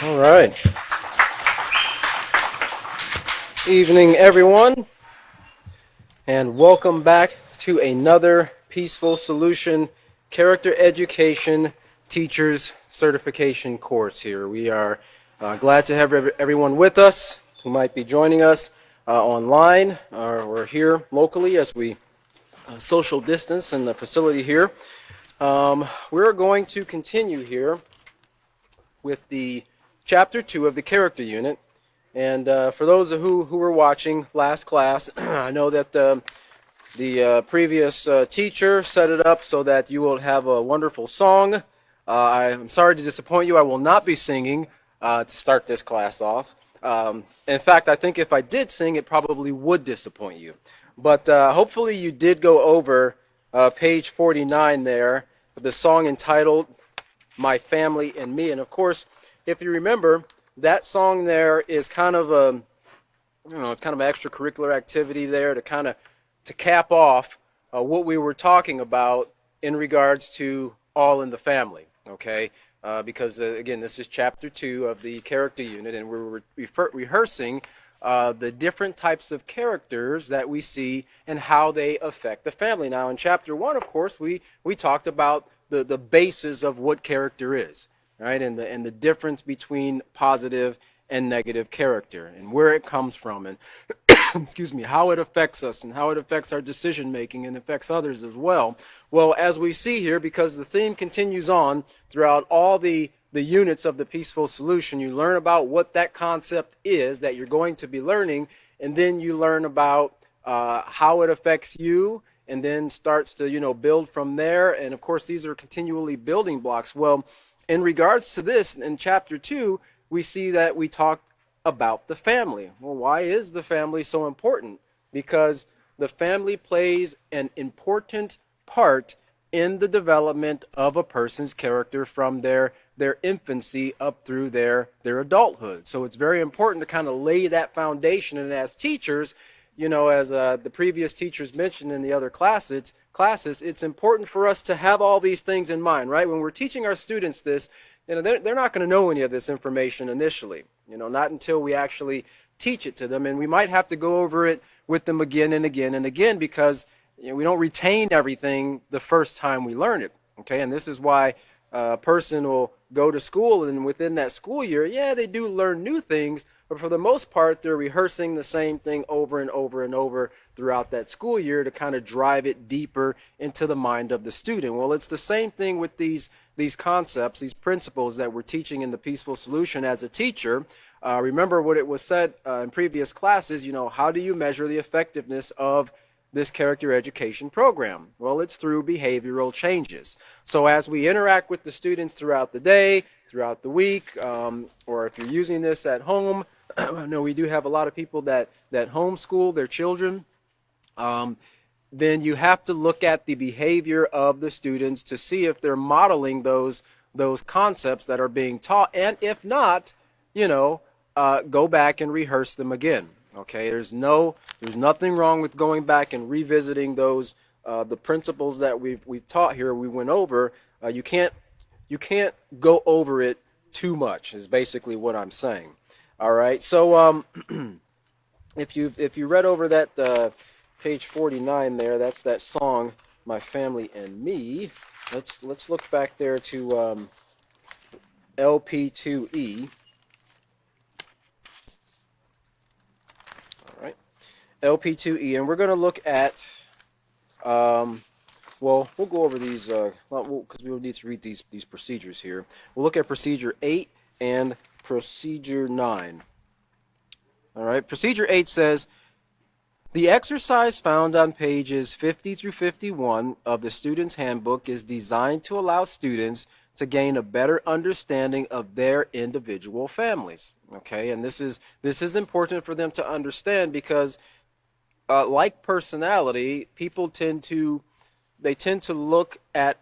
All right. Evening, everyone, and welcome back to another Peaceful Solution Character Education Teachers Certification course here. We are glad to have everyone with us who might be joining us online or here locally as we social distance in the facility here. We're going to continue here with the Chapter 2 of the Character Unit. And for those who were watching last class, I know that the previous teacher set it up so that you will have a wonderful song. I'm sorry to disappoint you. I will not be singing to start this class off. In fact, I think if I did sing, it probably would disappoint you. But hopefully you did go over page 49 there, the song entitled My Family and Me. And of course, if you remember, that song there is kind of a, it's kind of an extracurricular activity there to cap off what we were talking about in regards to All in the Family, okay? Because again, this is chapter 2 of the character unit, and we're rehearsing the different types of characters that we see and how they affect the family. Now, in chapter 1, of course, we talked about the basis of what character is. Right, and the difference between positive and negative character and where it comes from and excuse me, how it affects us and how it affects our decision making and affects others as well. Well, as we see here, because the theme continues on throughout all the units of the Peaceful Solution, you learn about what that concept is that you're going to be learning, and then you learn about how it affects you, and then starts to build from there. And of course, these are continually building blocks. Well, in regards to this, in chapter 2, we see that we talk about the family. Well, why is the family so important? Because the family plays an important part in the development of a person's character from their infancy up through their adulthood. So it's very important to kind of lay that foundation. And as teachers, as the previous teachers mentioned in the other classes, it's important for us to have all these things in mind, right? When we're teaching our students this, they're not going to know any of this information initially, not until we actually teach it to them. And we might have to go over it with them again and again and again because we don't retain everything the first time we learn it, okay? And this is why a person will go to school, and within that school year, they do learn new things, but for the most part, they're rehearsing the same thing over and over and over throughout that school year to kind of drive it deeper into the mind of the student. Well, it's the same thing with these concepts, these principles that we're teaching in the Peaceful Solution as a teacher. Remember what it was said in previous classes, how do you measure the effectiveness of this character education program? Well, it's through behavioral changes. So as we interact with the students throughout the day, throughout the week, or if you're using this at home, I know we do have a lot of people that homeschool their children, then you have to look at the behavior of the students to see if they're modeling those concepts that are being taught, and if not, go back and rehearse them again. Okay, there's nothing wrong with going back and revisiting those the principles that we've taught here. We went over. You can't go over it too much. Is basically what I'm saying. All right. So if you read over that page 49 there, that's that song My Family and Me. Let's look back there to LP2E. LP2E, and we're going to look at, we'll go over these, because we will need to read these procedures here. We'll look at procedure 8 and procedure 9. All right, procedure 8 says, the exercise found on pages 50 through 51 of the student's handbook is designed to allow students to gain a better understanding of their individual families. Okay, and this is important for them to understand because like personality, people tend to look at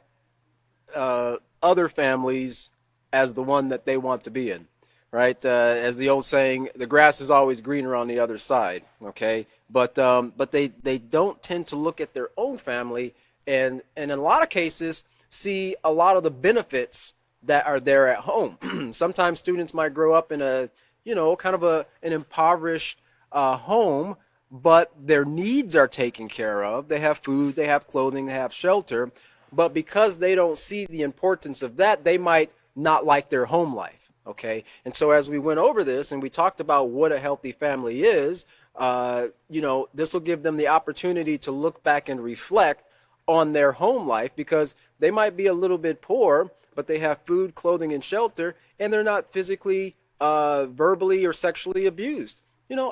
other families as the one that they want to be in, right? As the old saying, the grass is always greener on the other side. Okay, but they don't tend to look at their own family and in a lot of cases see a lot of the benefits that are there at home. Sometimes students might grow up in a, kind of an impoverished home, but their needs are taken care of. They have food, they have clothing, they have shelter. But because they don't see the importance of that, they might not like their home life. Okay. And so as we went over this and we talked about what a healthy family is, this will give them the opportunity to look back and reflect on their home life, because they might be a little bit poor, but they have food, clothing, and shelter, and they're not physically, verbally, or sexually abused.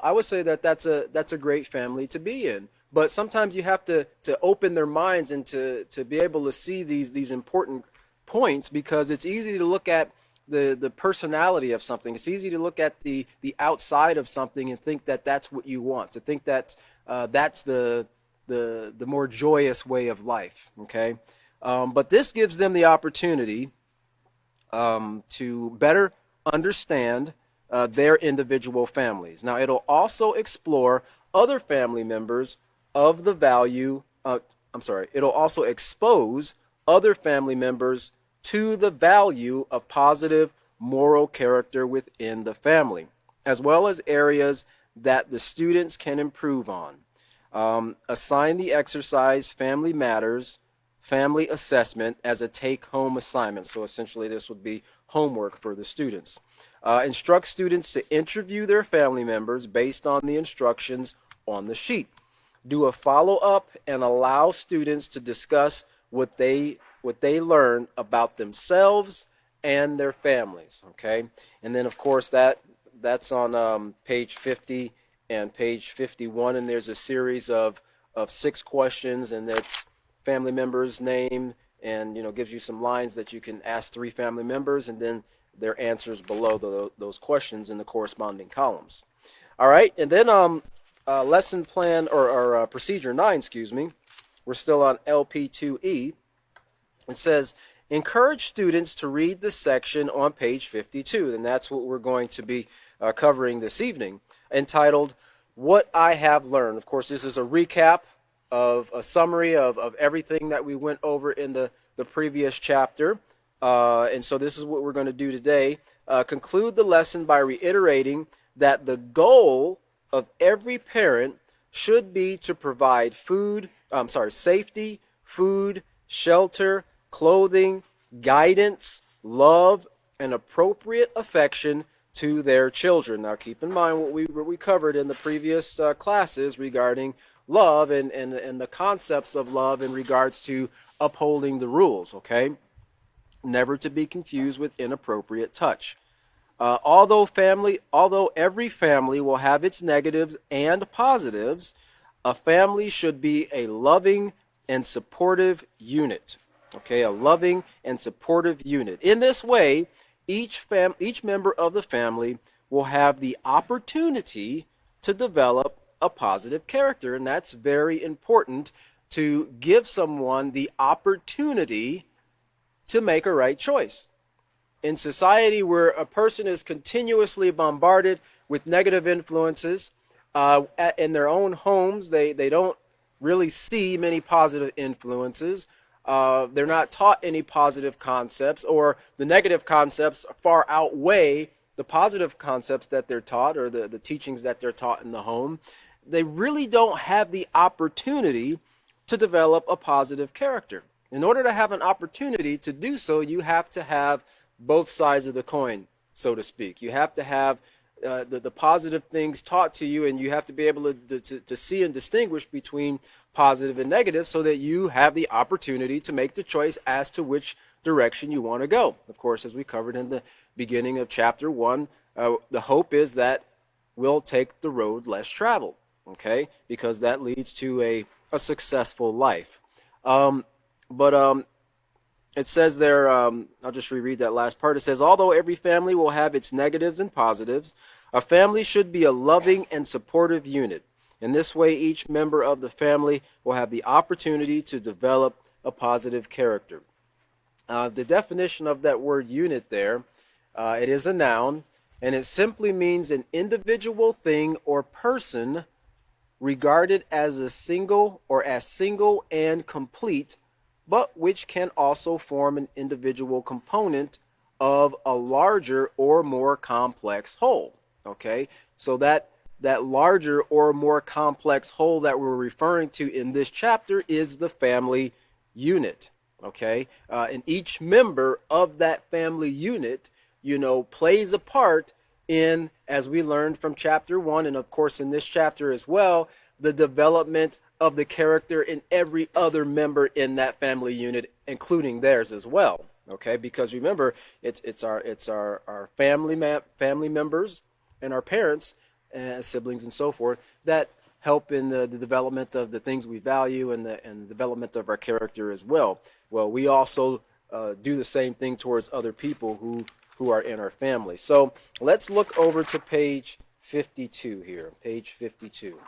I would say that that's a great family to be in. But sometimes you have to open their minds and to be able to see these important points, because it's easy to look at the personality of something. It's easy to look at the outside of something and think that that's what you want, to think that that's the more joyous way of life. Okay, but this gives them the opportunity to better understand their individual families. Now, it'll also explore other family members of the value. It'll also expose other family members to the value of positive moral character within the family, as well as areas that the students can improve on. Assign the exercise Family Matters Family Assessment as a take-home assignment. So essentially this would be homework for the students. Instruct students to interview their family members based on the instructions on the sheet. Do a follow-up and allow students to discuss what they learn about themselves and their families. Okay, and then of course that's on page 50 and page 51, and there's a series of 6 questions, and that's family members' name, and gives you some lines that you can ask 3 family members, and then their answers below those questions in the corresponding columns. All right, and then lesson plan or procedure 9, excuse me. We're still on LP2E. It says, encourage students to read the section on page 52, and that's what we're going to be covering this evening, entitled What I Have Learned. Of course, this is a recap of a summary of everything that we went over in the previous chapter. And so this is what we're going to do today. Conclude the lesson by reiterating that the goal of every parent should be to provide safety, food, shelter, clothing, guidance, love, and appropriate affection to their children. Now keep in mind what we covered in the previous classes regarding love and the concepts of love in regards to upholding the rules, okay? Never to be confused with inappropriate touch. Although every family will have its negatives and positives, a family should be a loving and supportive unit. Okay, a loving and supportive unit. In this way, each member of the family will have the opportunity to develop a positive character, and that's very important, to give someone the opportunity to make a right choice. In society where a person is continuously bombarded with negative influences, in their own homes, they don't really see many positive influences. They're not taught any positive concepts, or the negative concepts far outweigh the positive concepts that they're taught, or the teachings that they're taught in the home. They really don't have the opportunity to develop a positive character. In order to have an opportunity to do so, you have to have both sides of the coin, so to speak. You have to have the positive things taught to you, and you have to be able to see and distinguish between positive and negative, so that you have the opportunity to make the choice as to which direction you want to go. Of course, as we covered in the beginning of chapter 1, the hope is that we'll take the road less traveled, okay, because that leads to a successful life. It says there, I'll just reread that last part. It says, although every family will have its negatives and positives, a family should be a loving and supportive unit. In this way, each member of the family will have the opportunity to develop a positive character. The definition of that word unit there, it is a noun, and it simply means an individual thing or person regarded as a single or as single and complete, but which can also form an individual component of a larger or more complex whole. Okay, so that larger or more complex whole that we're referring to in this chapter is the family unit. Okay, and each member of that family unit, plays a part in, as we learned from chapter 1, and of course in this chapter as well, the development of the character in every other member in that family unit, including theirs as well. Okay, because remember, it's our family members and our parents and siblings and so forth that help in the development of the things we value and the development of our character as well. Well, we also do the same thing towards other people who are in our family. So let's look over to page 52 here. Page 52.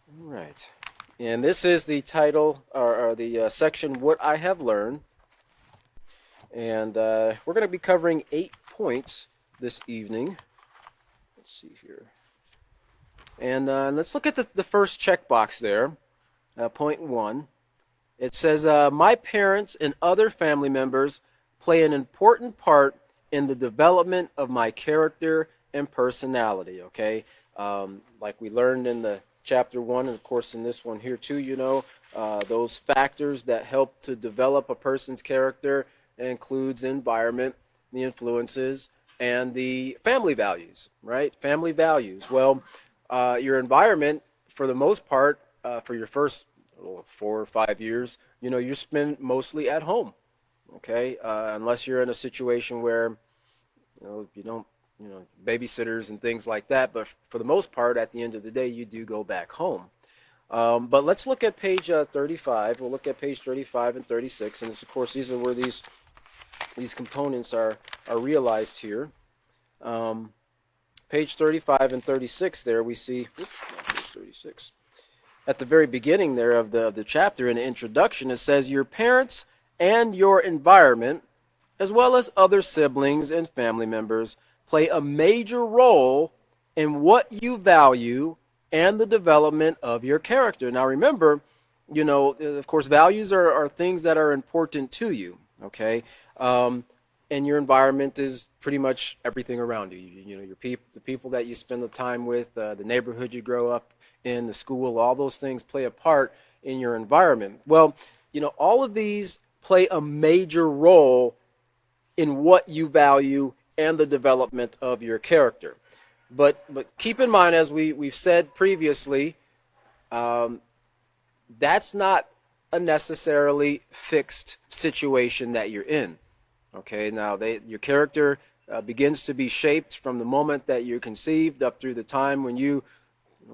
All right. And this is the title or the section, What I Have Learned. And we're going to be covering 8 points this evening. Let's see here. And let's look at the first checkbox there, point 1. It says, my parents and other family members play an important part in the development of my character and personality, okay? Like we learned in the chapter 1, and of course in this one here too, those factors that help to develop a person's character includes environment, the influences, and the family values, right? Family values. Well, your environment, for the most part, for your first 4 or 5 years, you spend mostly at home, okay? Unless you're in a situation where, you don't, babysitters and things like that. But for the most part, at the end of the day, you do go back home. But let's look at page 35. We'll look at page 35 and 36. And this, of course, these are where these components are realized here. Page 35 and 36 there we see, page 36. At the very beginning there of the chapter, in the introduction, it says, your parents and your environment, as well as other siblings and family members, play a major role in what you value and the development of your character. Now remember, of course, values are things that are important to you, okay? And your environment is pretty much everything around you. The people that you spend the time with, the neighborhood you grow up in, the school, all those things play a part in your environment. Well, all of these play a major role in what you value and the development of your character. But keep in mind, as we've said previously, that's not a necessarily fixed situation that you're in. Okay, now your character begins to be shaped from the moment that you're conceived up through the time when you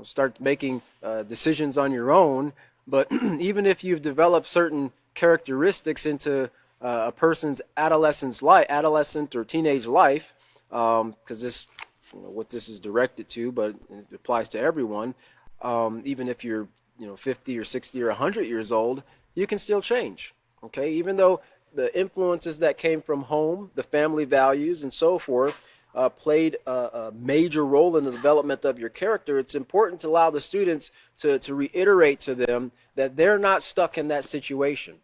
start making decisions on your own. But even if you've developed certain characteristics into a person's adolescent or teenage life, because this, what this is directed to, but it applies to everyone. Even if you're 50 or 60 or 100 years old, you can still change. Okay, even though the influences that came from home, the family values and so forth, played a major role in the development of your character, it's important to allow the students to reiterate to them that they're not stuck in that situation.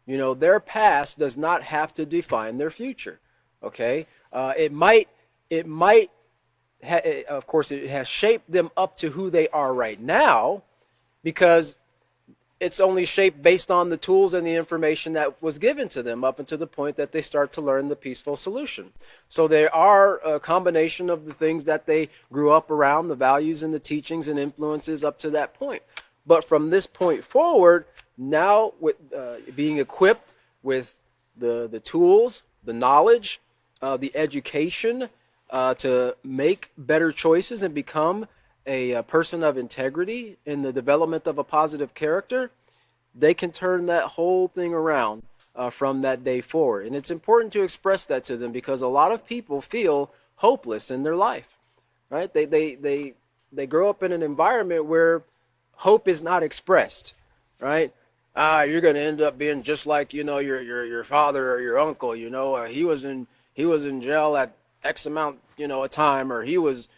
Their past does not have to define their future. Okay, it might, of course, it has shaped them up to who they are right now, because it's only shaped based on the tools and the information that was given to them up until the point that they start to learn the peaceful solution. So there are a combination of the things that they grew up around, the values and the teachings and influences up to that point. But from this point forward, now with being equipped with the tools, the knowledge, the education to make better choices and become a person of integrity in the development of a positive character, they can turn that whole thing around from that day forward. And it's important to express that to them, because a lot of people feel hopeless in their life, right? They grow up in an environment where hope is not expressed, right? You're going to end up being just like, your father or your uncle, he was in jail at X amount, a time, or he was,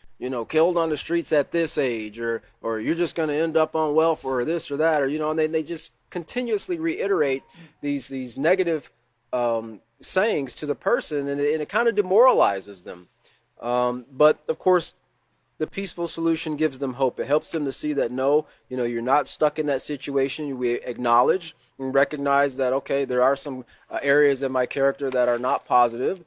killed on the streets at this age, or you're just going to end up on welfare or this or that, or, and they just continuously reiterate these negative sayings to the person, and it kind of demoralizes them. But of course, the peaceful solution gives them hope. It helps them to see that no, you're not stuck in that situation. We acknowledge and recognize that, okay, there are some areas in my character that are not positive.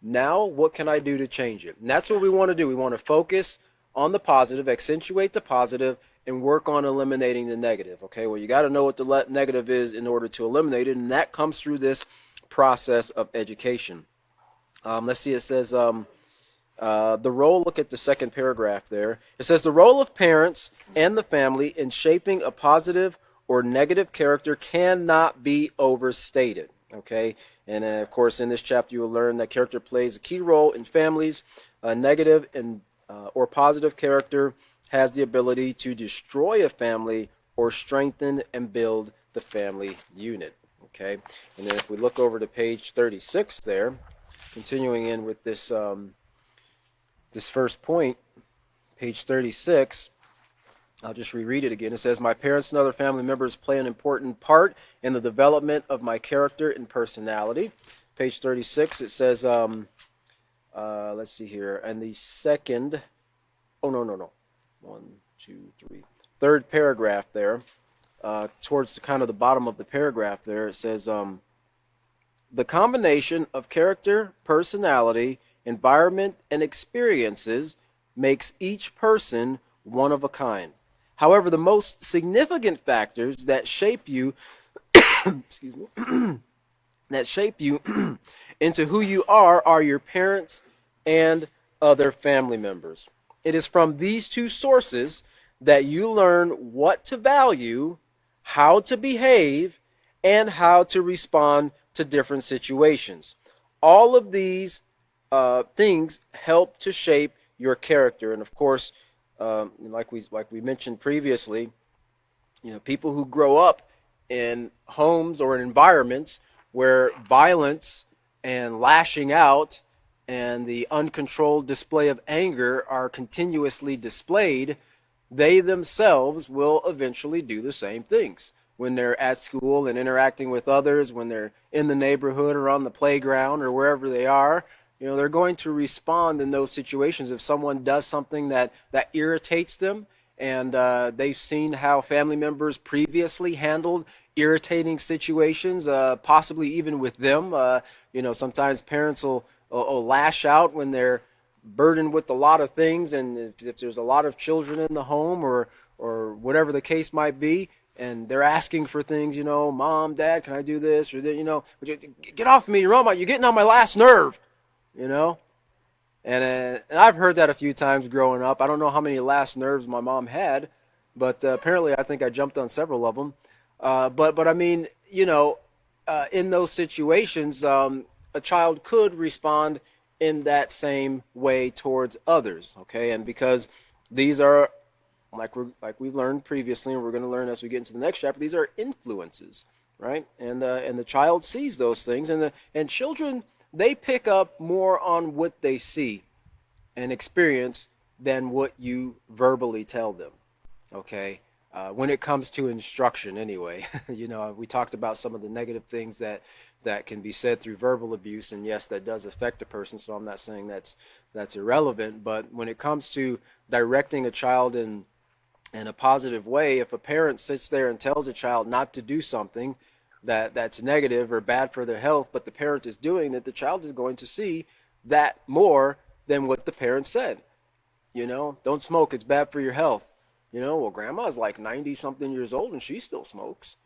Now, what can I do to change it? And that's what we want to do. We want to focus on the positive, accentuate the positive, and work on eliminating the negative. Okay, well, you got to know what the negative is in order to eliminate it, and that comes through this process of education. Let's see, it says the role, look at the second paragraph there. It says the role of parents and the family in shaping a positive or negative character cannot be overstated. Okay, and of course in this chapter you will learn that character plays a key role in families. A negative and or positive character has the ability to destroy a family or strengthen and build the family unit. Okay, and then if we look over to page 36 there, continuing in with this this first point, page 36, I'll just reread it again. It says, my parents and other family members play an important part in the development of my character and personality. Page 36, it says, let's see here, and the second, no. 1, 2, 3. Third paragraph there, towards the kind of the bottom of the paragraph there, it says, the combination of character, personality, environment, and experiences makes each person one of a kind. However, the most significant factors that shape you, excuse me, that shape you into who you are your parents and other family members. It is from these two sources that you learn what to value, how to behave, and how to respond to different situations. All of these things help to shape your character, and of course, like we mentioned previously, people who grow up in homes or in environments where violence and lashing out and the uncontrolled display of anger are continuously displayed, they themselves will eventually do the same things when they're at school and interacting with others, when they're in the neighborhood or on the playground or wherever they are. They're going to respond in those situations if someone does something that irritates them, and they've seen how family members previously handled irritating situations, possibly even with them. Sometimes parents will lash out when they're burdened with a lot of things, and if there's a lot of children in the home or whatever the case might be, and they're asking for things, mom, dad, can I do this? Or, get off me, you're getting on my last nerve. And I've heard that a few times growing up. I don't know how many last nerves my mom had, but apparently I think I jumped on several of them. But I mean, in those situations, a child could respond in that same way towards others. Okay, and because these are like we've learned previously, and we're going to learn as we get into the next chapter, these are influences, right? And the child sees those things, and children, they pick up more on what they see and experience than what you verbally tell them. Okay, when it comes to instruction, anyway, we talked about some of the negative things that can be said through verbal abuse, and yes, that does affect a person. So I'm not saying that's irrelevant, but when it comes to directing a child in a positive way, if a parent sits there and tells a child not to do something that's negative or bad for their health, but the parent is doing it, the child is going to see that more than what the parent said. Don't smoke, it's bad for your health. Well, grandma's like 90 something years old and she still smokes.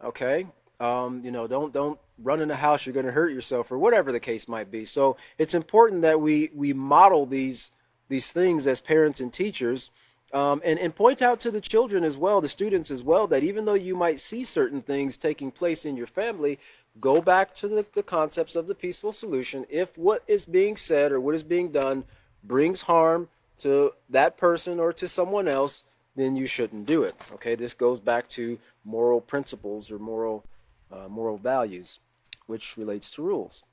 Okay. Don't run in the house, you're going to hurt yourself, or whatever the case might be. So it's important that we model these things as parents and teachers. And point out to the children as well, the students as well, that even though you might see certain things taking place in your family, go back to the concepts of the peaceful solution. If what is being said or what is being done brings harm to that person or to someone else, then you shouldn't do it. Okay, this goes back to moral principles or moral values, which relates to rules.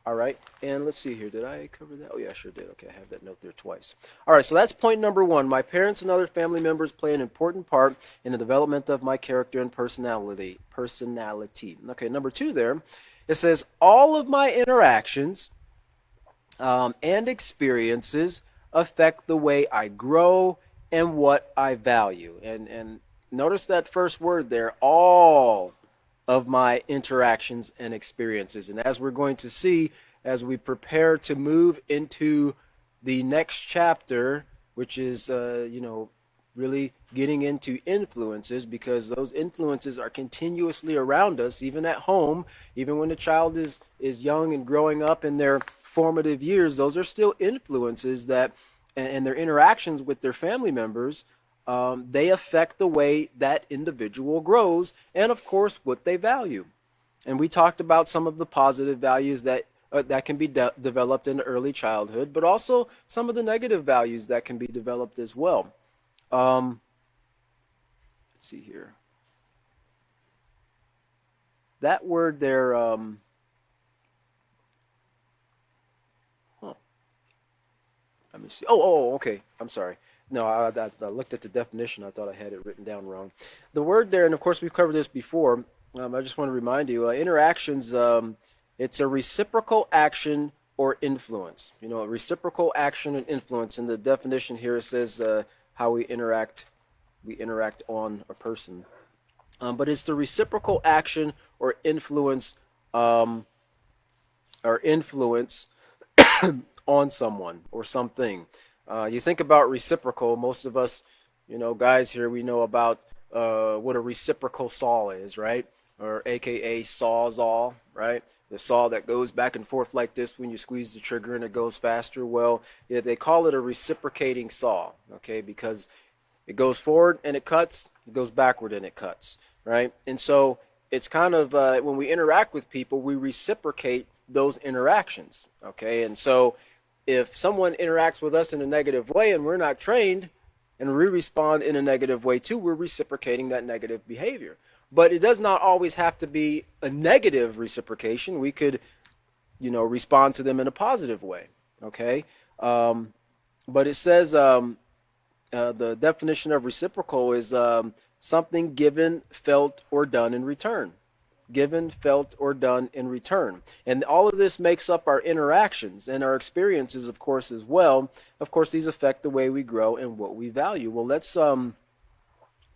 All right, and let's see here. Did I cover that? Oh, yeah, I sure did. Okay, I have that note there twice. All right, so that's point number one. My parents and other family members play an important part in the development of my character and personality. Okay, number two there, it says all of my interactions and experiences affect the way I grow and what I value. And notice that first word there, all of my interactions and experiences. And as we're going to see, as we prepare to move into the next chapter, which is, really getting into influences, because those influences are continuously around us, even at home, even when the child is young and growing up in their formative years, those are still influences that, and their interactions with their family members, they affect the way that individual grows and, of course, what they value. And we talked about some of the positive values that can be developed in early childhood, but also some of the negative values that can be developed as well. Let's see here. That word there, let me see. Okay. I'm sorry. No, I looked at the definition. I thought I had it written down wrong. The word there, and of course we've covered this before. I just want to remind you, interactions. It's a reciprocal action or influence. You know, a reciprocal action and influence. In the definition here, it says how we interact. We interact on a person, but it's the reciprocal action or influence, on someone or something. You think about reciprocal, most of us, guys here, we know about what a reciprocal saw is, right? Or AKA sawzall, right? The saw that goes back and forth like this when you squeeze the trigger and it goes faster. Well, yeah, they call it a reciprocating saw, okay? Because it goes forward and it cuts, it goes backward and it cuts, right? And so it's kind of, when we interact with people, we reciprocate those interactions, okay? And so if someone interacts with us in a negative way and we're not trained and we respond in a negative way too, we're reciprocating that negative behavior. But it does not always have to be a negative reciprocation. We could, respond to them in a positive way, okay? But it says the definition of reciprocal is something given, felt, or done in return. Given, felt, or done in return. And all of this makes up our interactions and our experiences, of course, as well. Of course, these affect the way we grow and what we value. Well, let's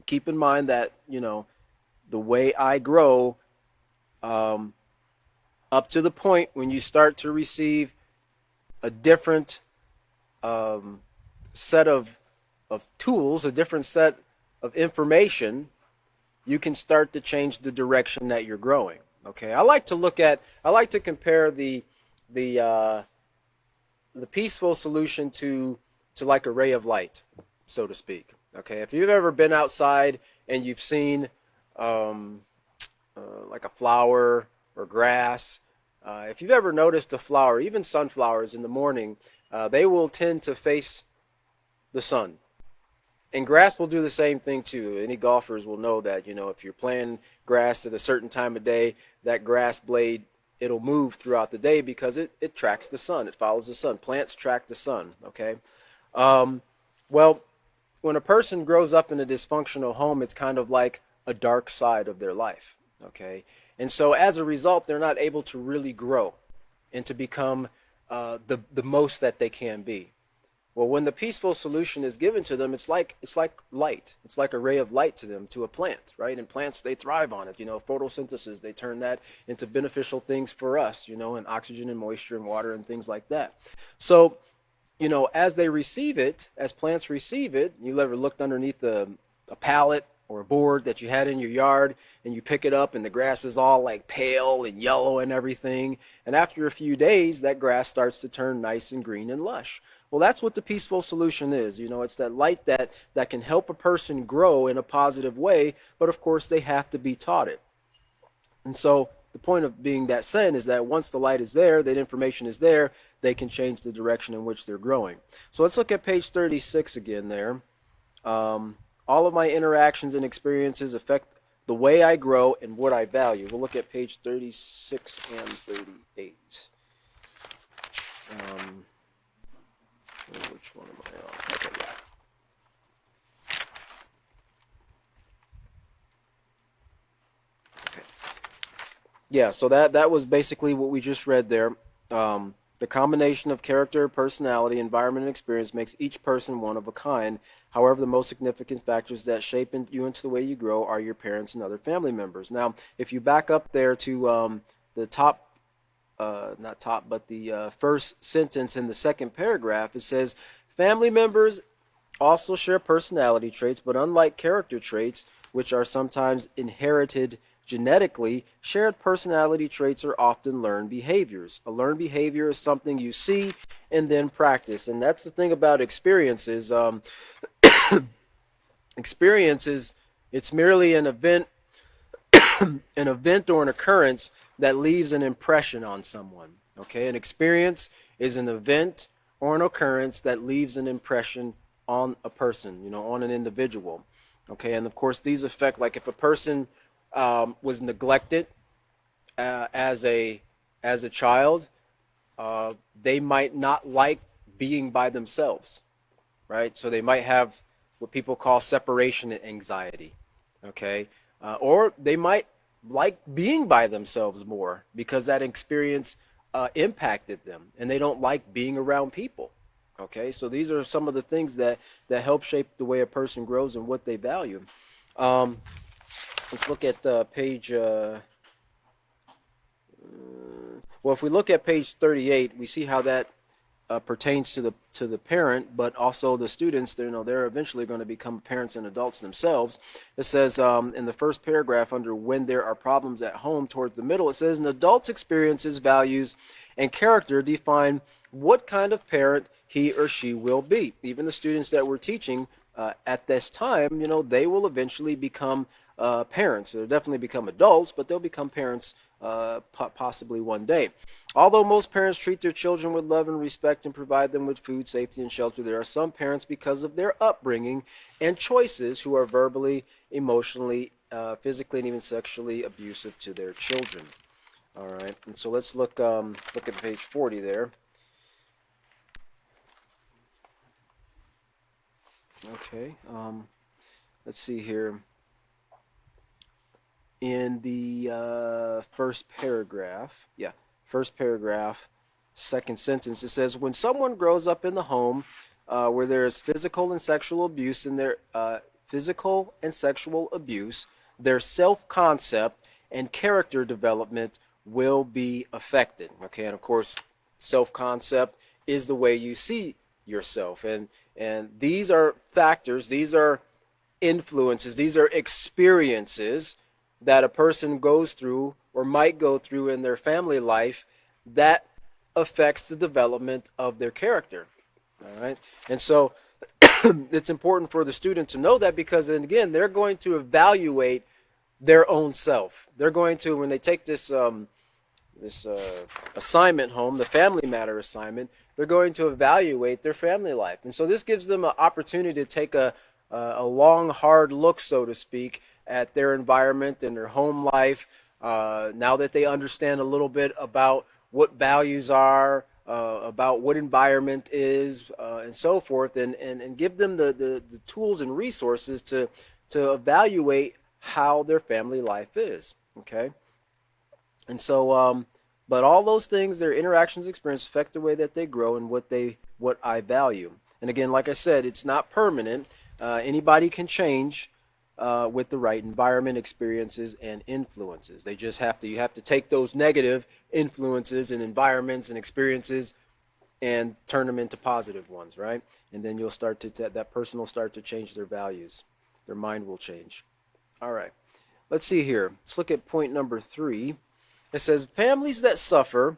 keep in mind that, the way I grow, up to the point when you start to receive a different set of tools, a different set of information, you can start to change the direction that you're growing. Okay, I like to compare the peaceful solution to like a ray of light, so to speak. Okay, if you've ever been outside and you've seen like a flower or grass, if you've ever noticed a flower, even sunflowers in the morning, they will tend to face the sun. And grass will do the same thing too. Any golfers will know that, if you're playing grass at a certain time of day, that grass blade, it'll move throughout the day because it tracks the sun. It follows the sun. Plants track the sun, okay? Well, when a person grows up in a dysfunctional home, it's kind of like a dark side of their life, okay? And so as a result, they're not able to really grow and to become the most that they can be. Well, when the peaceful solution is given to them, it's like light. It's like a ray of light to them, to a plant, right? And plants, they thrive on it. Photosynthesis, they turn that into beneficial things for us, and oxygen and moisture and water and things like that. So, as they receive it, as plants receive it, you ever looked underneath a pallet or a board that you had in your yard and you pick it up and the grass is all like pale and yellow and everything. And after a few days, that grass starts to turn nice and green and lush. Well, that's what the peaceful solution is. It's that light that can help a person grow in a positive way, but of course they have to be taught it. And so the point of being that said is that once the light is there, that information is there, they can change the direction in which they're growing. So let's look at page 36 again there. All of my interactions and experiences affect the way I grow and what I value. We'll look at page 36 and 38. Um, which one am I on? Okay, yeah. Okay. Yeah, so that was basically what we just read there. The combination of character, personality, environment, and experience makes each person one of a kind. However, the most significant factors that shape you into the way you grow are your parents and other family members. Now, if you back up there to the top, not top, but the first sentence in the second paragraph, it says, family members also share personality traits, but unlike character traits, which are sometimes inherited genetically, shared personality traits are often learned behaviors. A learned behavior is something you see and then practice. And that's the thing about experiences. Experiences, it's merely an event or an occurrence that leaves an impression on someone. Okay, an experience is an event or an occurrence that leaves an impression on a person, on an individual. Okay, and of course these affect, like if a person was neglected as a child, they might not like being by themselves, right? So they might have what people call separation anxiety. Okay, or they might like being by themselves more because that experience impacted them, and they don't like being around people. Okay, so these are some of the things that help shape the way a person grows and what they value. Um, let's look at page. Well, if we look at page 38, we see how that pertains to the parent, but also the students. They're eventually going to become parents and adults themselves. It says in the first paragraph, under when there are problems at home, towards the middle, it says an adult's experiences, values, and character define what kind of parent he or she will be. Even the students that we're teaching at this time, they will eventually become parents. They'll definitely become adults, but they'll become parents possibly one day. Although most parents treat their children with love and respect and provide them with food, safety, and shelter, there are some parents, because of their upbringing and choices, who are verbally, emotionally, physically, and even sexually abusive to their children. All right, and so let's look at page 40 there. Okay, let's see here. In the first paragraph, second sentence, it says, when someone grows up in the home where there is physical and sexual abuse, their self-concept and character development will be affected. Okay, and of course, self-concept is the way you see yourself, and these are factors, these are influences, these are experiences that a person goes through or might go through in their family life that affects the development of their character. All right, and so it's important for the student to know that, because, and again, they're going to evaluate their own self. They're going to, when they take this assignment home, the family matter assignment, they're going to evaluate their family life. And so this gives them an opportunity to take a long, hard look, so to speak, at their environment and their home life. Now that they understand a little bit about what values are, about what environment is, and so forth, and give them the tools and resources to evaluate how their family life is. Okay? And so, but all those things, their interactions, experience, affect the way that they grow and what I value. And again, like I said, it's not permanent. Anybody can change with the right environment, experiences, and influences. You have to take those negative influences and environments and experiences and turn them into positive ones, right? And then that person will start to change their values. Their mind will change. All right. Let's see here. Let's look at point number 3. It says families that suffer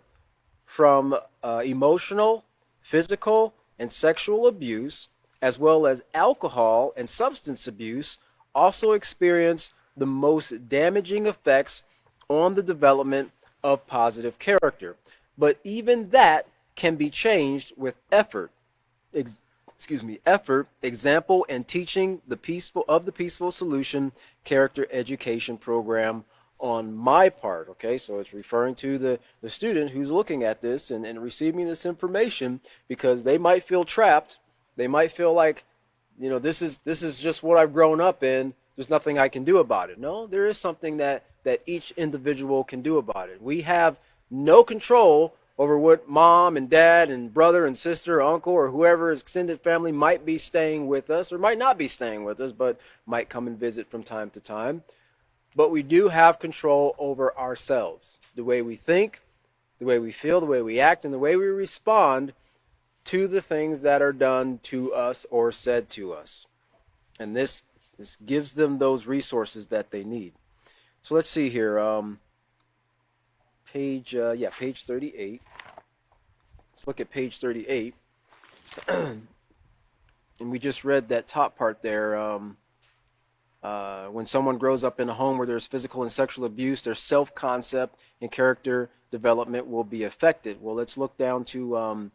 from emotional, physical, and sexual abuse, as well as alcohol and substance abuse, also experience the most damaging effects on the development of positive character. But even that can be changed with effort. Effort, example, and teaching the peaceful solution character education program on my part. Okay, so it's referring to the student who's looking at this and receiving this information, because they might feel trapped. They might feel like, this is just what I've grown up in. There's nothing I can do about it. No, there is something that each individual can do about it. We have no control over what mom and dad and brother and sister or uncle or whoever extended family might be staying with us or might not be staying with us, but might come and visit from time to time. But we do have control over ourselves, the way we think, the way we feel, the way we act, and the way we respond to the things that are done to us or said to us. And this gives them those resources that they need. So let's see here. Page 38. Let's look at page 38. And we just read that top part there. When someone grows up in a home where there's physical and sexual abuse, their self-concept and character development will be affected. Well, let's look down to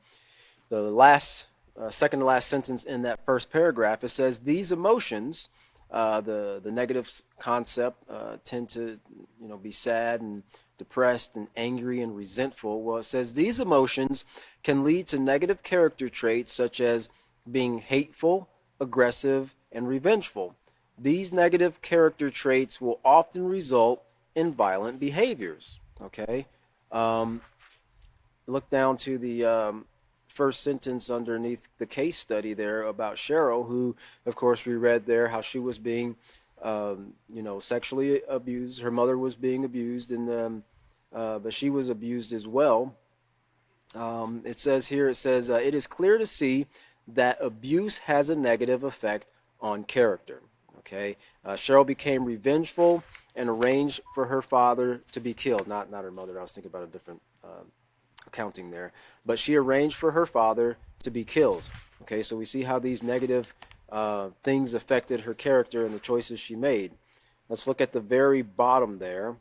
the last, second to last sentence in that first paragraph. It says, these emotions, the negative concept, tend to be sad and depressed and angry and resentful. Well, it says these emotions can lead to negative character traits such as being hateful, aggressive, and revengeful. These negative character traits will often result in violent behaviors. Okay, look down to the first sentence underneath the case study there about Cheryl, who, of course, we read there how she was being, sexually abused. Her mother was being abused, and but she was abused as well. It says here, it is clear to see that abuse has a negative effect on character. Okay, Cheryl became revengeful and arranged for her father to be killed. Not her mother. I was thinking about a different accounting there. But she arranged for her father to be killed. Okay, so we see how these negative things affected her character and the choices she made. Let's look at the very bottom there.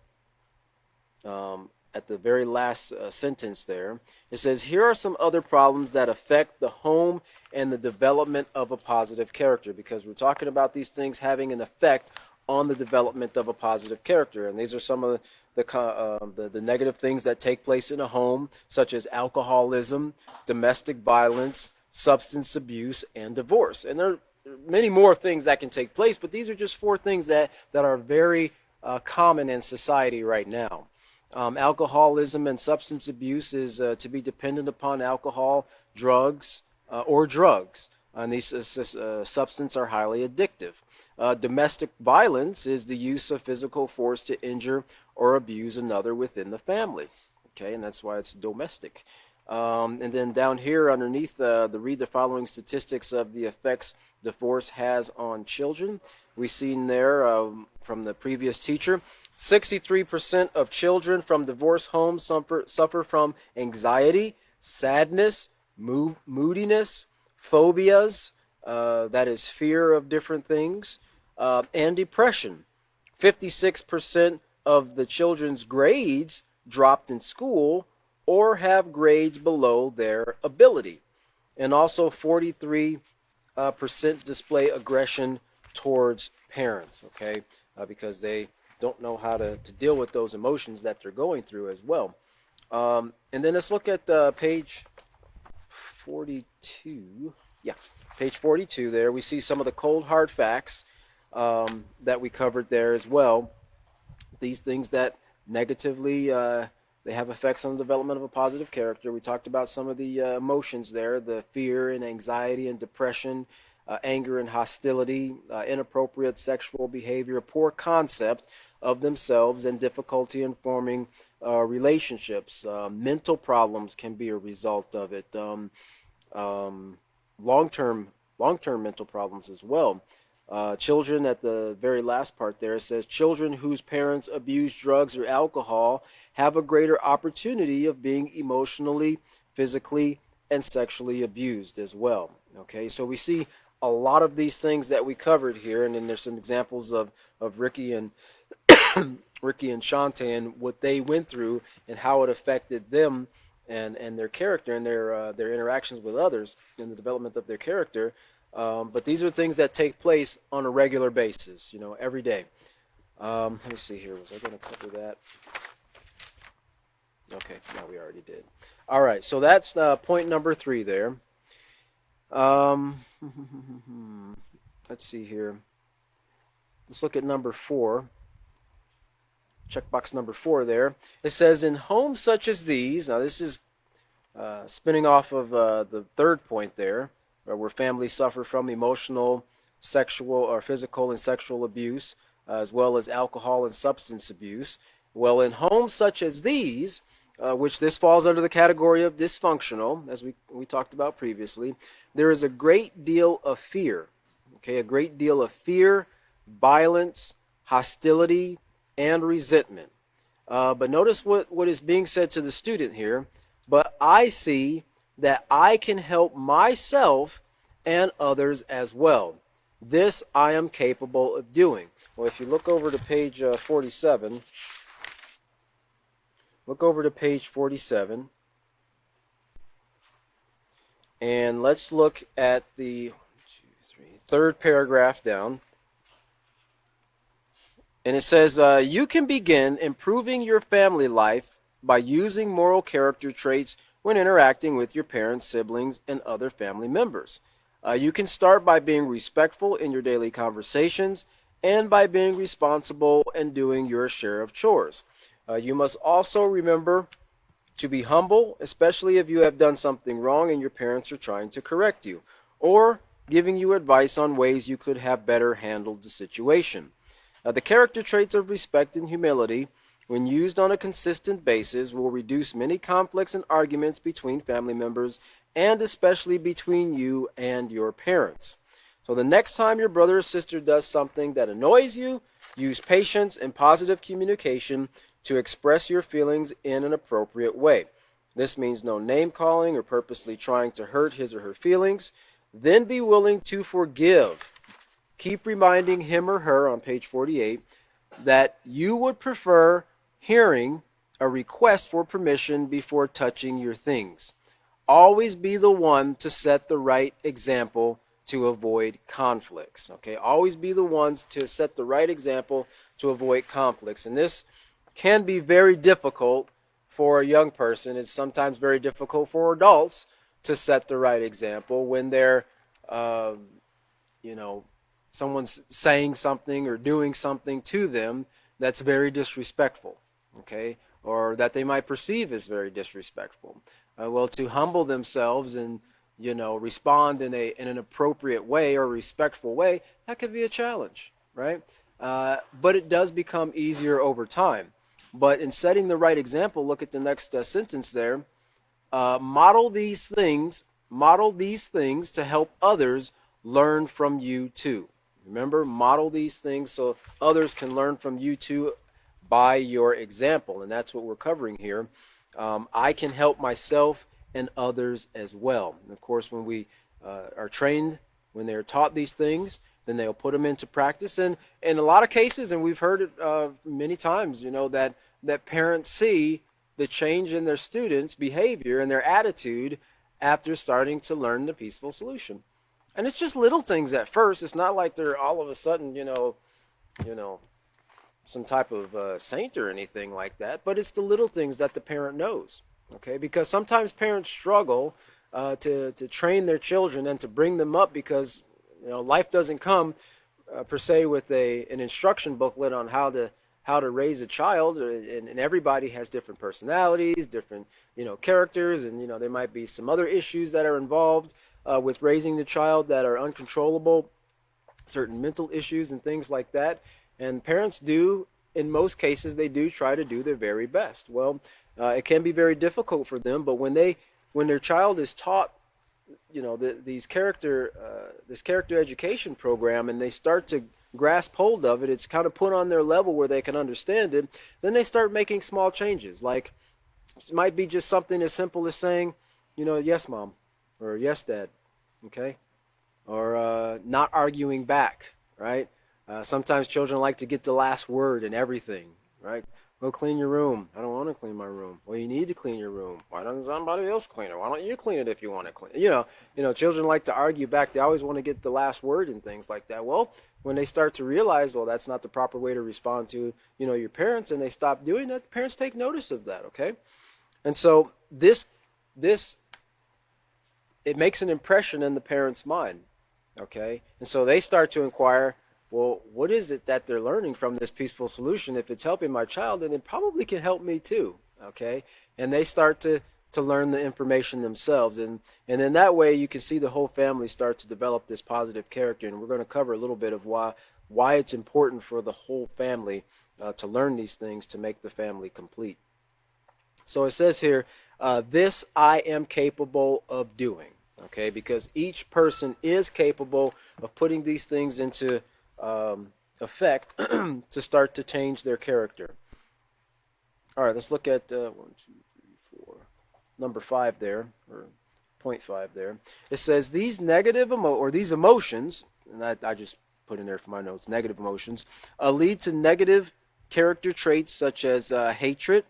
At the very last sentence there, it says, here are some other problems that affect the home and the development of a positive character, because we're talking about these things having an effect on the development of a positive character. And these are some of the negative things that take place in a home, such as alcoholism, domestic violence, substance abuse, and divorce. And there are many more things that can take place, but these are just four things that are very common in society right now. Alcoholism and substance abuse is to be dependent upon alcohol, drugs, or drugs. And these substances are highly addictive. Domestic violence is the use of physical force to injure or abuse another within the family. Okay, and that's why it's domestic. And then down here underneath, read the following statistics of the effects divorce has on children. We've seen there from the previous teacher, 63% of children from divorce homes suffer from anxiety, sadness, moodiness, phobias, that is fear of different things, and depression. 56% of the children's grades dropped in school or have grades below their ability. And also 43% display aggression towards parents, okay, because they don't know how to deal with those emotions that they're going through as well. And then let's look at page 42. Yeah, page 42 there. We see some of the cold, hard facts that we covered there as well. These things that negatively, they have effects on the development of a positive character. We talked about some of the emotions there, the fear and anxiety and depression, anger and hostility, inappropriate sexual behavior, poor concept of themselves, and difficulty in forming relationships. Mental problems can be a result of it. Long-term mental problems as well. Children, at the very last part there, it says children whose parents abuse drugs or alcohol have a greater opportunity of being emotionally, physically, and sexually abused as well. Okay, so we see a lot of these things that we covered here, and then there's some examples of Ricky and Ricky and Shante and what they went through and how it affected them and their character and their interactions with others in the development of their character. But these are things that take place on a regular basis, every day. Let me see here. Was I going to cover that? Okay, no, we already did. All right, so that's point number 3 there. Um, let's see here. Let's look at number 4. Checkbox number 4 there. It says, in homes such as these, now this is spinning off of the third point there, where families suffer from emotional, sexual, or physical and sexual abuse, as well as alcohol and substance abuse. Well, in homes such as these, which this falls under the category of dysfunctional, as we talked about previously, there is a great deal of fear. Okay, a great deal of fear, violence, hostility, and resentment. But notice what is being said to the student here. But I see that I can help myself and others as well. This I am capable of doing. Well, if you look over to page 47, look over to page 47, and let's look at the third paragraph down. And it says, you can begin improving your family life by using moral character traits when interacting with your parents, siblings, and other family members. You can start by being respectful in your daily conversations and by being responsible and doing your share of chores. You must also remember to be humble, especially if you have done something wrong and your parents are trying to correct you, or giving you advice on ways you could have better handled the situation. The character traits of respect and humility, when used on a consistent basis, will reduce many conflicts and arguments between family members, and especially between you and your parents. So the next time your brother or sister does something that annoys you, use patience and positive communication to express your feelings in an appropriate way. This means no name calling or purposely trying to hurt his or her feelings. Then be willing to forgive. Keep reminding him or her on page 48 that you would prefer hearing a request for permission before touching your things. Always be the one to set the right example to avoid conflicts. Okay, always be the ones to set the right example to avoid conflicts. And this can be very difficult for a young person. It's sometimes very difficult for adults to set the right example when they're, someone's saying something or doing something to them that's very disrespectful, okay, or that they might perceive as very disrespectful. Well, to humble themselves and respond in an appropriate way or respectful way, that could be a challenge, right? But it does become easier over time. But in setting the right example, look at the next sentence there. Model these things to help others learn from you too. Remember, model these things so others can learn from you too by your example. And that's what we're covering here. I can help myself and others as well. And of course, when we are trained, when they're taught these things, then they'll put them into practice. And in a lot of cases, and we've heard it many times, that parents see the change in their students' behavior and their attitude after starting to learn the peaceful solution. And it's just little things at first. It's not like they're all of a sudden, some type of saint or anything like that. But it's the little things that the parent knows, okay? Because sometimes parents struggle to train their children and to bring them up because, life doesn't come per se with an instruction booklet on how to raise a child, and everybody has different personalities, different characters, and there might be some other issues that are involved with raising the child that are uncontrollable, certain mental issues and things like that. And parents do, in most cases, they do try to do their very best. Well, it can be very difficult for them, but when their child is taught this character education program, and they start to grasp hold of it, it's kind of put on their level where they can understand it, then they start making small changes. Like, it might be just something as simple as saying, yes, mom, or yes, dad, okay? Or not arguing back, right? Sometimes children like to get the last word in everything, right? Go clean your room. I don't want to clean my room. Well, you need to clean your room. Why doesn't somebody else clean it? Why don't you clean it if you want to clean it? Children like to argue back. They always want to get the last word and things like that. Well, when they start to realize, well, that's not the proper way to respond to, your parents, and they stop doing that, parents take notice of that, okay? And so this it makes an impression in the parent's mind, okay? And so they start to inquire, well, what is it that they're learning from this peaceful solution? If it's helping my child, then it probably can help me too, okay? And they start to learn the information themselves. And then that way you can see the whole family start to develop this positive character. And we're going to cover a little bit of why it's important for the whole family to learn these things to make the family complete. So it says here, this I am capable of doing, okay? Because each person is capable of putting these things into effect to start to change their character. All right, let's look at 1, 2, 3, 4, number 5 there, or point 5 there. It says these these emotions, and I just put in there for my notes, negative emotions, lead to negative character traits such as hatred,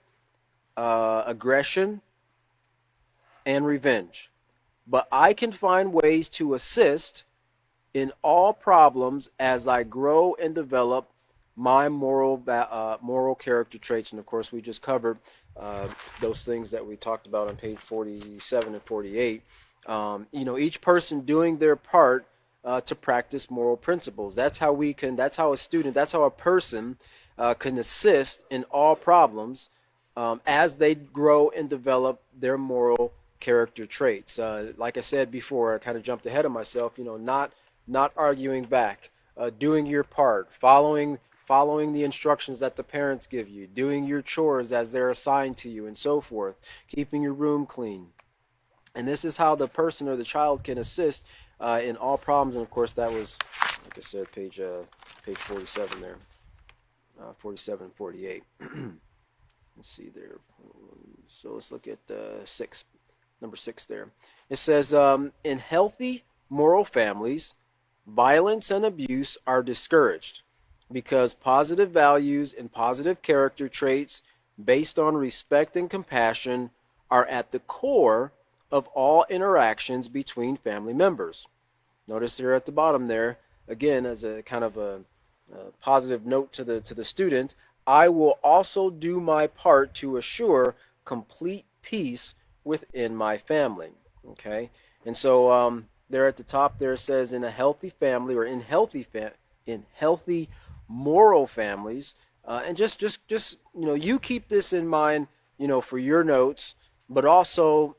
aggression, and revenge. But I can find ways to assist in all problems as I grow and develop my moral character traits. And of course, we just covered those things that we talked about on page 47 and 48. Each person doing their part to practice moral principles. That's how a person can assist in all problems as they grow and develop their moral character traits. Like I said before, I kind of jumped ahead of myself, not arguing back, doing your part, following the instructions that the parents give you, doing your chores as they're assigned to you, and so forth, keeping your room clean. And this is how the person or the child can assist in all problems. And of course, that was, like I said, page 47 there, 47 and 48. Let's see there. So let's look at number 6 there. It says, in healthy moral families, violence and abuse are discouraged because positive values and positive character traits based on respect and compassion are at the core of all interactions between family members. Notice here at the bottom there, again, as a kind of a positive note to the student, I will also do my part to assure complete peace within my family. Okay, and so there at the top there says in a healthy family, or in healthy moral families, and just you keep this in mind, for your notes, but also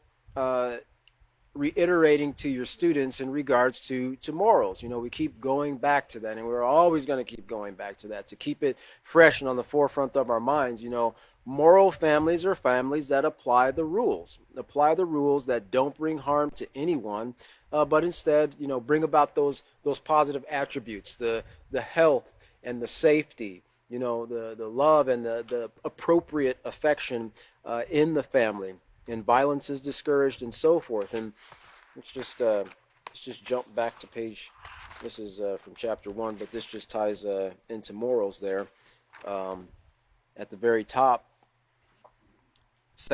reiterating to your students in regards to morals. We keep going back to that, and we're always going to keep going back to that to keep it fresh and on the forefront of our minds. Moral families are families that apply the rules that don't bring harm to anyone, but instead, bring about those positive attributes, the health and the safety, the love and the appropriate affection in the family. And violence is discouraged, and so forth. And let's just jump back to page. This is from chapter 1, but this just ties into morals there. At the very top, it's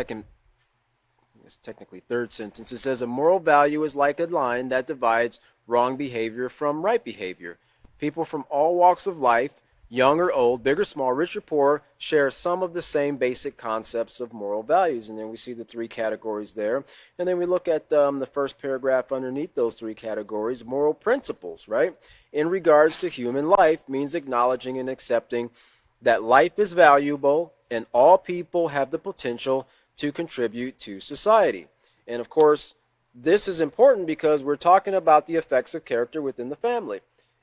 technically third sentence. It says a moral value is like a line that divides wrong behavior from right behavior. People from all walks of life, young or old, big or small, rich or poor, share some of the same basic concepts of moral values. And then we see the 3 categories there. And then we look at the first paragraph underneath those 3 categories, moral principles, right? In regards to human life means acknowledging and accepting that life is valuable and all people have the potential to contribute to society. And of course, this is important because we're talking about the effects of character within the family.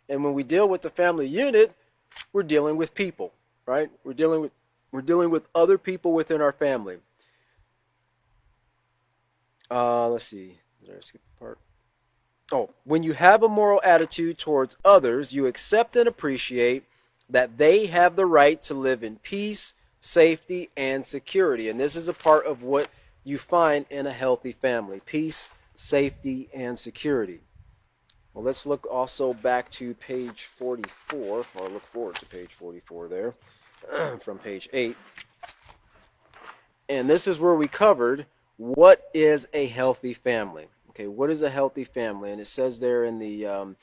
And when we deal with the family unit, we're dealing with people, right? We're dealing with other people within our family. Let's see. Did I skip a part? Oh, when you have a moral attitude towards others, you accept and appreciate that they have the right to live in peace, safety, and security. And this is a part of what you find in a healthy family: peace, safety, and security. Well, let's look also back to page 44, or look forward to page 44 there, from page 8. And this is where we covered what is a healthy family. Okay, what is a healthy family? And it says there in the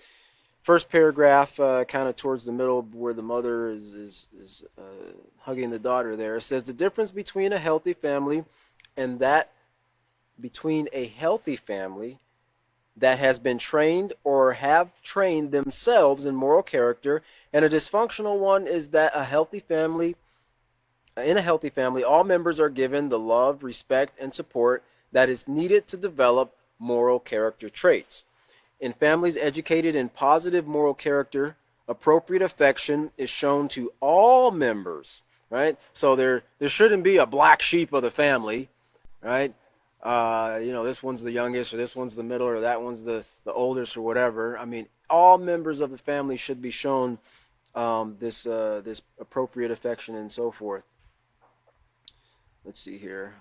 first paragraph, kind of towards the middle where the mother is hugging the daughter there, it says the difference between a healthy family and that between a healthy family that has been trained or have trained themselves in moral character and a dysfunctional one is that in a healthy family, all members are given the love, respect, and support that is needed to develop moral character traits. In families educated in positive moral character, appropriate affection is shown to all members, right? So there shouldn't be a black sheep of the family, right? This one's the youngest, or this one's the middle, or that one's the oldest, or whatever. I mean, all members of the family should be shown this appropriate affection and so forth. Let's see here.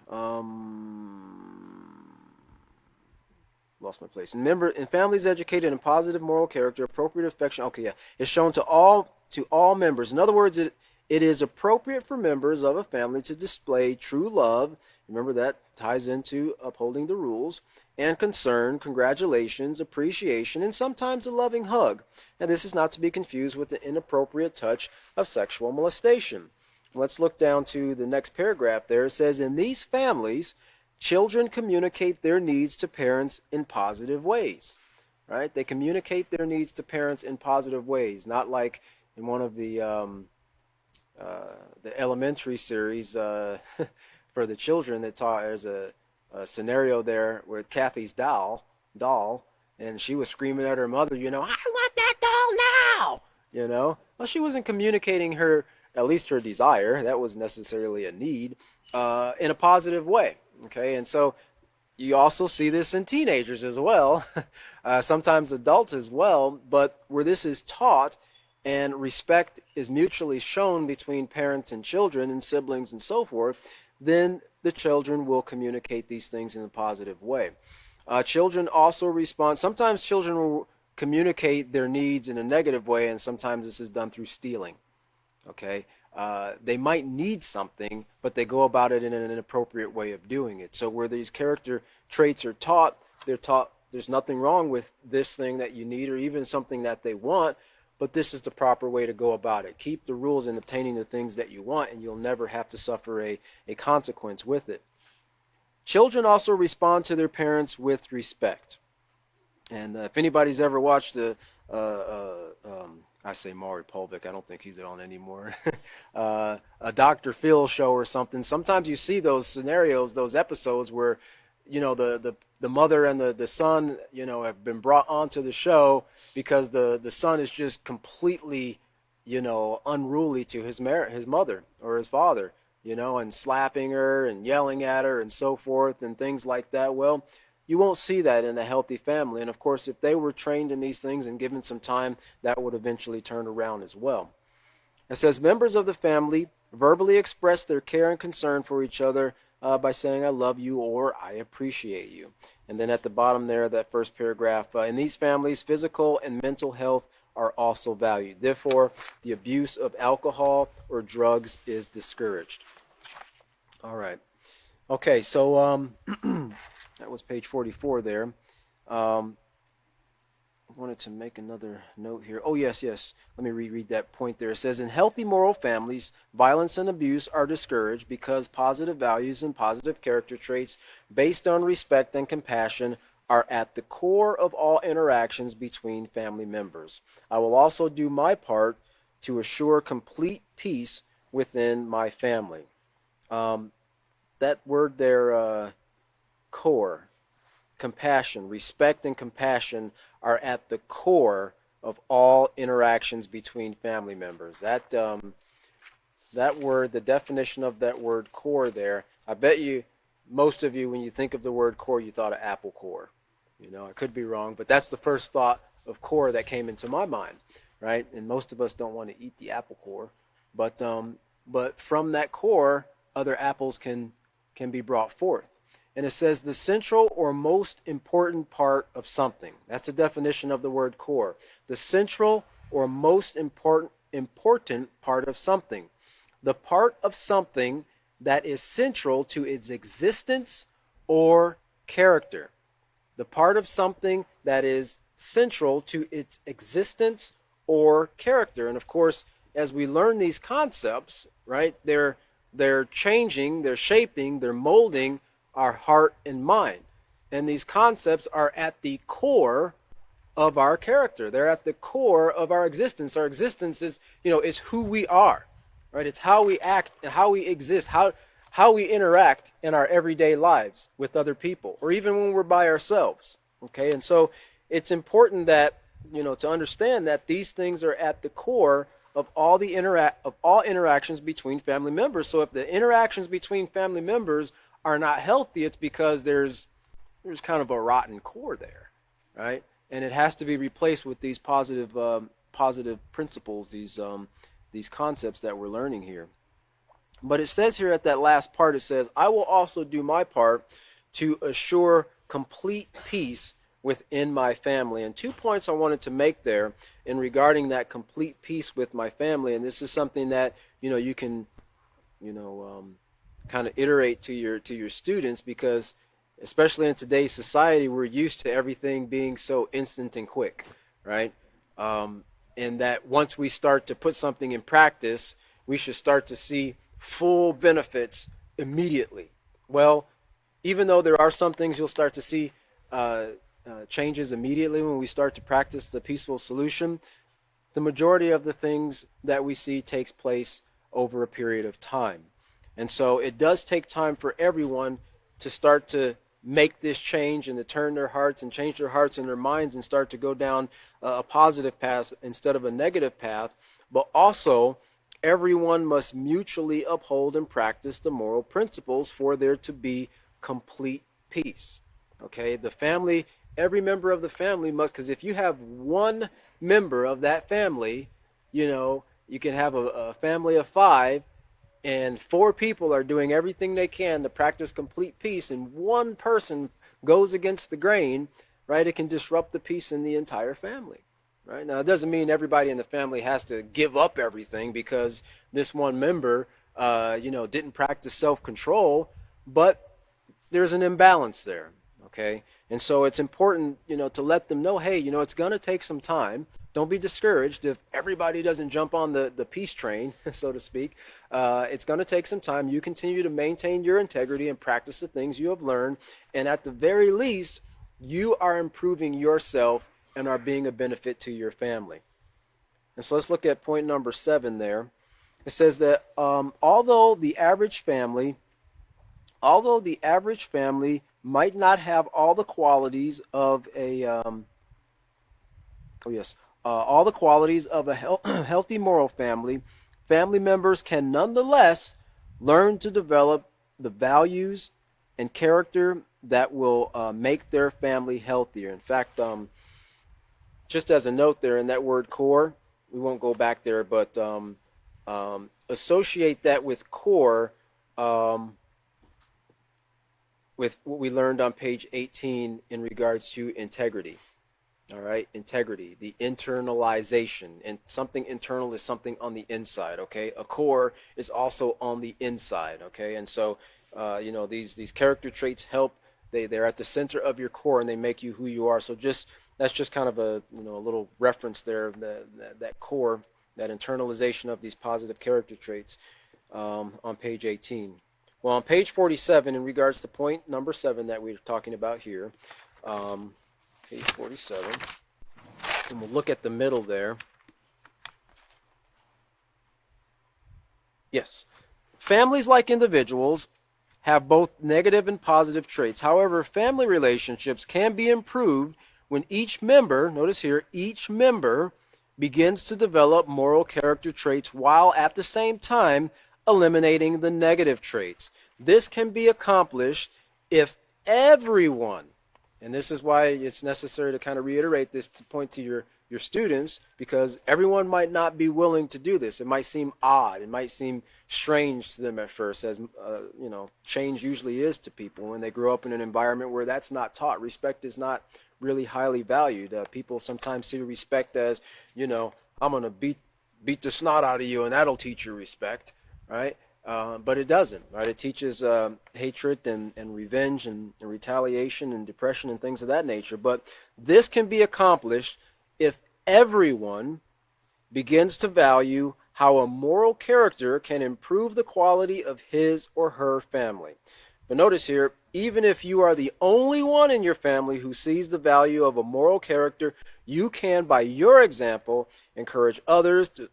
Lost my place. In families educated in positive moral character, appropriate affection. Okay, yeah, is shown to all members. In other words, it is appropriate for members of a family to display true love. Remember that ties into upholding the rules and concern, congratulations, appreciation, and sometimes a loving hug. And this is not to be confused with the inappropriate touch of sexual molestation. Let's look down to the next paragraph there. It says, in these families, children communicate their needs to parents in positive ways, right? They communicate their needs to parents in positive ways, not like in one of the elementary series for the children that taught. There's a scenario there where Kathy's doll, and she was screaming at her mother, I want that doll now, Well, she wasn't communicating at least her desire. That wasn't necessarily a need, in a positive way. Okay, and so you also see this in teenagers as well, sometimes adults as well, but where this is taught and respect is mutually shown between parents and children and siblings and so forth, then the children will communicate these things in a positive way. Children also respond. Sometimes children will communicate their needs in a negative way, and sometimes this is done through stealing. Okay, they might need something, but they go about it in an inappropriate way of doing it. So where these character traits are taught, they're taught there's nothing wrong with this thing that you need or even something that they want, but this is the proper way to go about it. Keep the rules in obtaining the things that you want, and you'll never have to suffer a consequence with it. Children also respond to their parents with respect. And if anybody's ever watched I say Maury Povich, I don't think he's on anymore, a Dr. Phil show or something, sometimes you see those scenarios, those episodes where, the mother and the son, have been brought onto the show because the son is just completely, unruly to his mother or his father, and slapping her and yelling at her and so forth and things like that. Well, you won't see that in a healthy family. And of course, if they were trained in these things and given some time, that would eventually turn around as well. It says members of the family verbally express their care and concern for each other by saying, I love you or I appreciate you. And then at the bottom there, that first paragraph, in these families, physical and mental health are also valued. Therefore, the abuse of alcohol or drugs is discouraged. All right. Okay, so that was page 44 there. I wanted to make another note here. Oh, yes. Let me reread that point there. It says, in healthy moral families, violence and abuse are discouraged because positive values and positive character traits based on respect and compassion are at the core of all interactions between family members. I will also do my part to assure complete peace within my family. That word there, core, compassion, respect and compassion are at the core of all interactions between family members. That word, the definition of that word core there, I bet you, most of you, when you think of the word core, you thought of apple core. I could be wrong, but that's the first thought of core that came into my mind, right? And most of us don't want to eat the apple core, but from that core, other apples can be brought forth. And it says the central or most important part of something. That's the definition of the word core. The central or most important part of something. The part of something that is central to its existence or character. The part of something that is central to its existence or character. And of course, as we learn these concepts, right, they're changing, they're shaping, they're molding our heart and mind. And these concepts are at the core of our character. They're at the core of our existence. Our existence is, is who we are, right? It's how we act and how we exist, how we interact in our everyday lives with other people, or even when we're by ourselves. Okay, and so it's important that to understand that these things are at the core of all interactions between family members. So if the interactions between family members are not healthy, it's because there's kind of a rotten core there, right? And it has to be replaced with these positive principles, these concepts that we're learning here. But it says here at that last part, it says, I will also do my part to assure complete peace within my family. And 2 points I wanted to make there in regarding that complete peace with my family. And this is something that you can kind of iterate to your students, because especially in today's society, we're used to everything being so instant and quick, right? And that once we start to put something in practice, we should start to see full benefits immediately. Well, even though there are some things you'll start to see changes immediately when we start to practice the peaceful solution, the majority of the things that we see takes place over a period of time. And so it does take time for everyone to start to make this change and to turn their hearts and change their hearts and their minds and start to go down a positive path instead of a negative path. But also, everyone must mutually uphold and practice the moral principles for there to be complete peace. Okay, the family, every member of the family must, because if you have one member of that family, you can have a family of 5, and 4 people are doing everything they can to practice complete peace, and one person goes against the grain, right? It can disrupt the peace in the entire family, right? Now, it doesn't mean everybody in the family has to give up everything because this one member, didn't practice self-control, but there's an imbalance there, okay? And so it's important, to let them know, hey, it's going to take some time. Don't be discouraged if everybody doesn't jump on the peace train, so to speak. It's going to take some time. You continue to maintain your integrity and practice the things you have learned. And at the very least, you are improving yourself and are being a benefit to your family. And so let's look at point number 7 there. It says that although the average family might not have all the qualities of all the qualities of a healthy moral family, family members can nonetheless learn to develop the values and character that will make their family healthier. In fact, just as a note there in that word core, we won't go back there, but associate that with core with what we learned on page 18 in regards to integrity. All right, integrity, the internalization, and something internal is something on the inside. Okay, a core is also on the inside. Okay, and so these character traits help. They're at the center of your core and they make you who you are. So that's just kind of a little reference there. That core, that internalization of these positive character traits on page 18. Well, on page 47, in regards to point number 7 that we're talking about here. Page 47, and we'll look at the middle there. Yes. Families, like individuals, have both negative and positive traits. However, family relationships can be improved when each member, notice here, each member begins to develop moral character traits while at the same time eliminating the negative traits. This can be accomplished if everyone, and this is why it's necessary to kind of reiterate this to point to your students, because everyone might not be willing to do this. It might seem odd. It might seem strange to them at first, as change usually is to people when they grow up in an environment where that's not taught. Respect is not really highly valued. People sometimes see respect as, I'm going to beat the snot out of you and that'll teach you respect, right? But it doesn't, right? It teaches hatred and revenge and retaliation and depression and things of that nature. But this can be accomplished if everyone begins to value how a moral character can improve the quality of his or her family. But notice here, even if you are the only one in your family who sees the value of a moral character, you can, by your example, encourage others to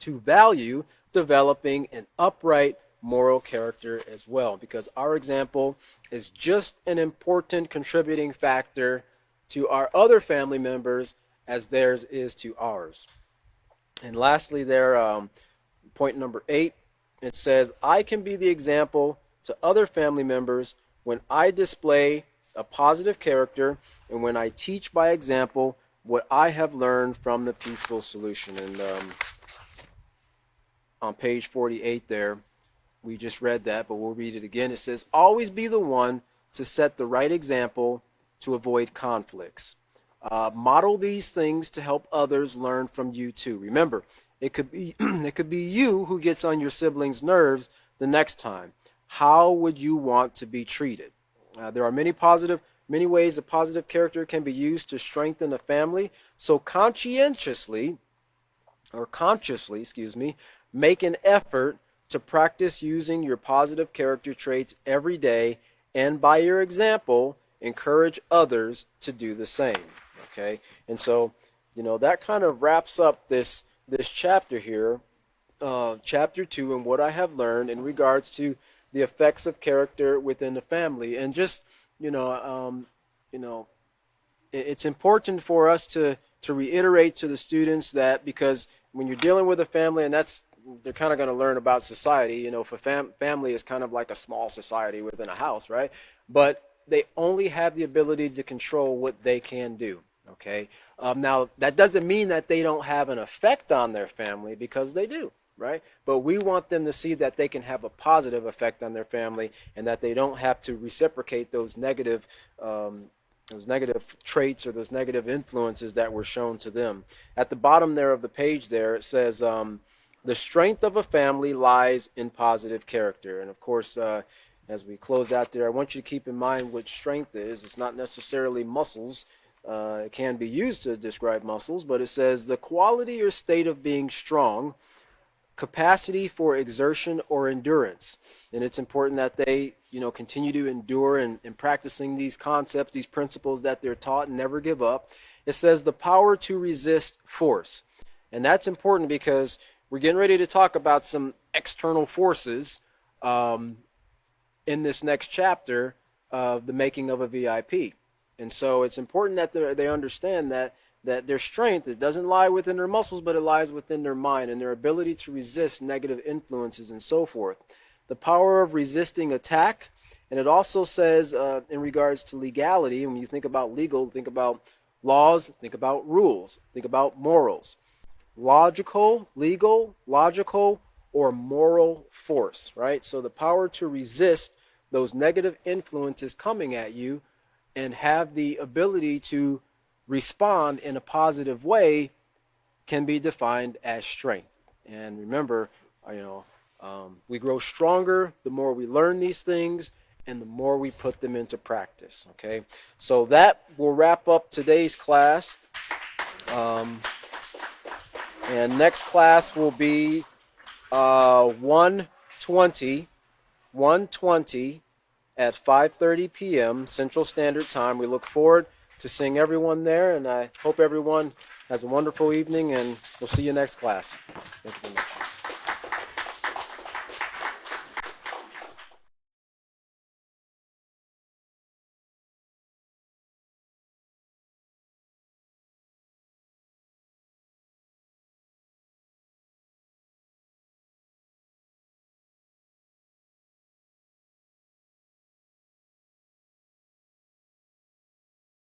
value developing an upright moral character as well, because our example is just an important contributing factor to our other family members as theirs is to ours. And lastly there, point number 8, it says, I can be the example to other family members when I display a positive character and when I teach by example what I have learned from the peaceful solution. And on page 48 there, we just read that, but we'll read it again. It says, always be the one to set the right example to avoid conflicts. Model these things to help others learn from you too. Remember, it could be it could be you who gets on your siblings' nerves the next time. How would you want to be treated? There are many ways a positive character can be used to strengthen a family. So consciously, make an effort to practice using your positive character traits every day, and by your example, encourage others to do the same. Okay, and so, that kind of wraps up this chapter here, chapter 2, and what I have learned in regards to the effects of character within the family. And just, it's important for us to reiterate to the students that, because when you're dealing with a family, and they're kind of going to learn about society, for family is kind of like a small society within a house, right? But they only have the ability to control what they can do. Okay. Now that doesn't mean that they don't have an effect on their family, because they do, right? But we want them to see that they can have a positive effect on their family, and that they don't have to reciprocate those negative traits or those negative influences that were shown to them. At the bottom there of the page there, it says, the strength of a family lies in positive character. And of course, as we close out there, I want you to keep in mind what strength is. It's not necessarily muscles. It can be used to describe muscles, but it says the quality or state of being strong, capacity for exertion or endurance. And it's important that they, continue to endure in practicing these concepts, these principles that they're taught, and never give up. It says the power to resist force. And that's important because we're getting ready to talk about some external forces in this next chapter of the making of a VIP. And so it's important that they understand that their strength, it doesn't lie within their muscles, but it lies within their mind and their ability to resist negative influences and so forth. The power of resisting attack. And it also says in regards to legality, when you think about legal, think about laws, think about rules, think about morals. Logical, legal, logical, or moral force, right? So the power to resist those negative influences coming at you and have the ability to respond in a positive way can be defined as strength. And remember, we grow stronger the more we learn these things and the more we put them into practice. Okay, so that will wrap up today's class. And next class will be 1:20 at 5:30 p.m. Central Standard Time. We look forward to seeing everyone there, and I hope everyone has a wonderful evening, and we'll see you next class. Thank you very much.